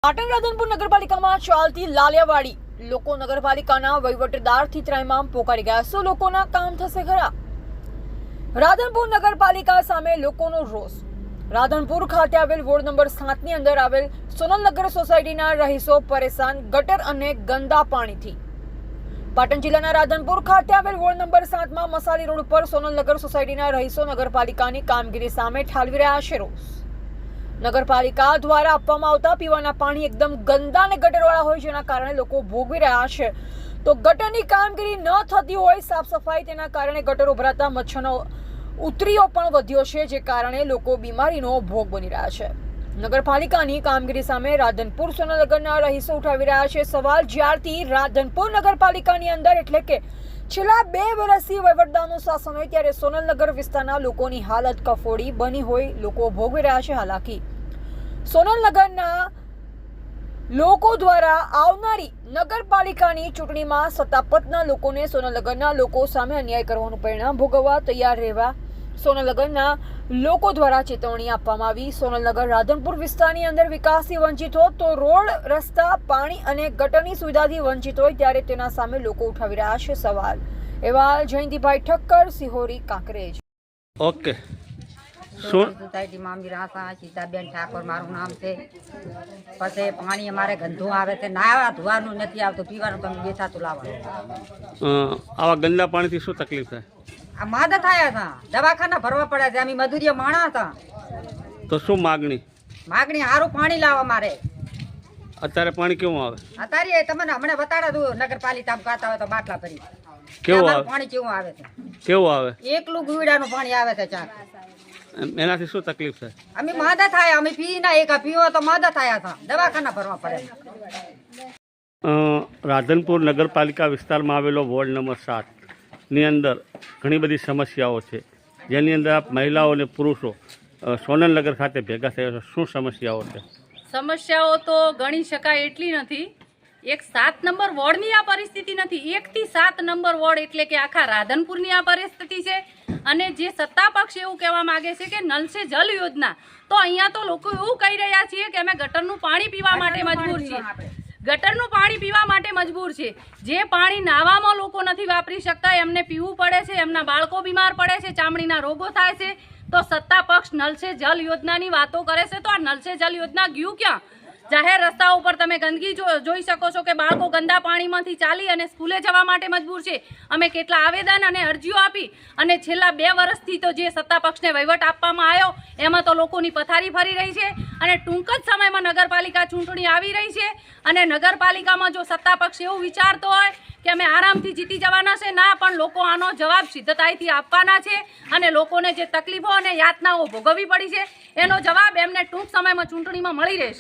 પાટણ રાધનપુર નગરપાલિકામાં ચાલતી લાલિયાવાડી લોકો નગરપાલિકાના વહીવટદારથી ત્રાહિમામ પોકારી ગયા। શું લોકોના કામ થશે ખરા? રાધનપુર નગરપાલિકા સામે લોકોનો રોષ। રાધનપુર ખાતે આવેલ વોર્ડ નંબર 7 ની અંદર આવેલ સોનલનગર સોસાયટીના રહીશો પરેશાન ગટર અને ગંદા પાણીથી। પાટણ જિલ્લાના રાધનપુર ખાતે આવેલ વોર્ડ નંબર 7 માં મસાલી રોડ પર સોનલનગર સોસાયટીના રહીશો નગરપાલિકાની કામગીરી સામે ઠાલવી રહ્યા છે રોષ। નગરપાલિકા દ્વારા આપવામાં આવતા પીવાના પાણી એકદમ ગંદા અને ગટરવાળા હોય, જેના કારણે લોકો ભોગવી રહ્યા છે। તો ગટરની કામગીરી ન થતી હોય, સાફ સફાઈ, તેના કારણે ગટર ઉભરાતા મચ્છરનો ઉતરીઓ પણ વધ્યો છે, જે કારણે લોકો બીમારીનો ભોગ બની રહ્યા છે। નગરપાલિકાની કામગીરી સામે રાધનપુર સોનલનગરના રહીશો ઉઠાવી રહ્યા છે સવાલ। જ્યારથી રાધનપુર નગરપાલિકાની અંદર એટલે કે છેલ્લા 2 વર્ષથી વહીવટદારનું શાસન હોય, ત્યારે સોનલનગર વિસ્તારના લોકોની હાલત કફોડી બની હોય, લોકો ભોગવી રહ્યા છે હાલાકી। સોનલનગરના લોકો દ્વારા આવનારી નગરપાલિકાની ચૂંટણીમાં સત્તાપતના લોકોને સોનલનગરના લોકો સામે અન્યાય કરવાનું પરિણામ ભોગવવા તૈયાર રહેવા સોનલનગરના લોકો દ્વારા ચેતવણી આપવામાં આવી। સોનલનગર રાધનપુર વિસ્તારની અંદર વિકાસથી વંચિત હોય, તો રોડ, રસ્તા, પાણી અને ગટરની સુવિધાથી વંચિત હોય, ત્યારે તેના સામે લોકો ઉઠાવી રહ્યા છે સવાલ। એવા જયંતિભાઈ ઠક્કર, સિહોરી, કાંકરેજ। ઓકે, સોસાયટીમાં અમી રાસા સીતાબેન ઠાકોર મારું નામ છે। પછી પાણી અમારે ગંદુ આવે છે, નાવા ધોવાનું નથી આવતું, પીવાનું તમે બેસાતું લાવવાનું। આવા ગંદા પાણીથી શું તકલીફ થાય? આ માદા થયા હતા, દવાખાના ભરવા પડે છે, અમે મજૂરીએ માણા હતા। તો શું માગણી? માગણી સારું પાણી લાવો મારે। અત્યારે પાણી કેવું આવે? અત્યારે તમને હમણાં બતાડા દઉં, નગરપાલિકામાં ગાતા હોય તો બાટલા ભરી કેવું આવે? પાણી કેવું આવે છે? કેવું આવે? એકલું ગુવડાનું પાણી આવે છે ચાર। એનાથી શું તકલીફ થાય? અમે માદા થયા, અમે પીના એક પીવો તો માદા થયા હતા, દવાખાના ભરવા પડે। રાધનપુર નગરપાલિકા વિસ્તારમાં આવેલો વોર્ડ નંબર 7 ની અંદર ઘણી બધી સમસ્યાઓ છે, જેની અંદર મહિલાઓ અને પુરુષો સોનલનગર ખાતે ભેગા થયા છે। શું સમસ્યાઓ છે? સમસ્યાઓ તો ગણી શકાય એટલી નથી। 7 નંબર વોર્ડની આ પરિસ્થિતિ નથી, 1 થી 7 નંબર વોર્ડ એટલે કે આખા રાધનપુરની આ પરિસ્થિતિ છે। અને જે સત્તા પક્ષ એવું કહેવા માંગે છે કે નલ સે જલ યોજના, તો અહીંયા તો લોકો એવું કહી રહ્યા છીએ કે અમે ગટરનું પાણી પીવા માટે મજબૂર છીએ, ગટરનું પાણી પીવા માટે મજબૂર છે। જે પાણી નાવામાં લોકો નથી વાપરી શકતા, એમને પીવું પડે છે, એમના બાળકો બીમાર પડે છે, ચામડીના રોગો થાય છે। તો સત્તા પક્ષ નલ સે જલ યોજનાની વાતો કરે છે, તો આ નલ સે જલ યોજના ગયું ક્યાં? જાહેર રસ્તા ઉપર તમે ગંદકી જોઈ શકો છો કે બાળકો ગંદા પાણીમાંથી ચાલી અને સ્કૂલે જવા માટે મજબૂર છે। અમે કેટલા આવેદન અને અરજીઓ આપી, અને છેલ્લા 2 વર્ષથી તો જે સત્તા પક્ષને વહીવટ આપવામાં આવ્યો, એમાં તો લોકોની પથારી ફરી રહી છે। અને ટૂંક જ સમયમાં નગરપાલિકા ચૂંટણી આવી રહી છે, અને નગરપાલિકામાં જો સત્તા પક્ષ એવું વિચારતો હોય કે અમે આરામથી જીતી જવાના છે, ના, પણ લોકો આનો જવાબ સિદ્ધતાઈથી આપવાના છે, અને લોકોને જે તકલીફો અને યાતનાઓ ભોગવવી પડી છે, એનો જવાબ એમને ટૂંક સમયમાં ચૂંટણીમાં મળી રહેશે।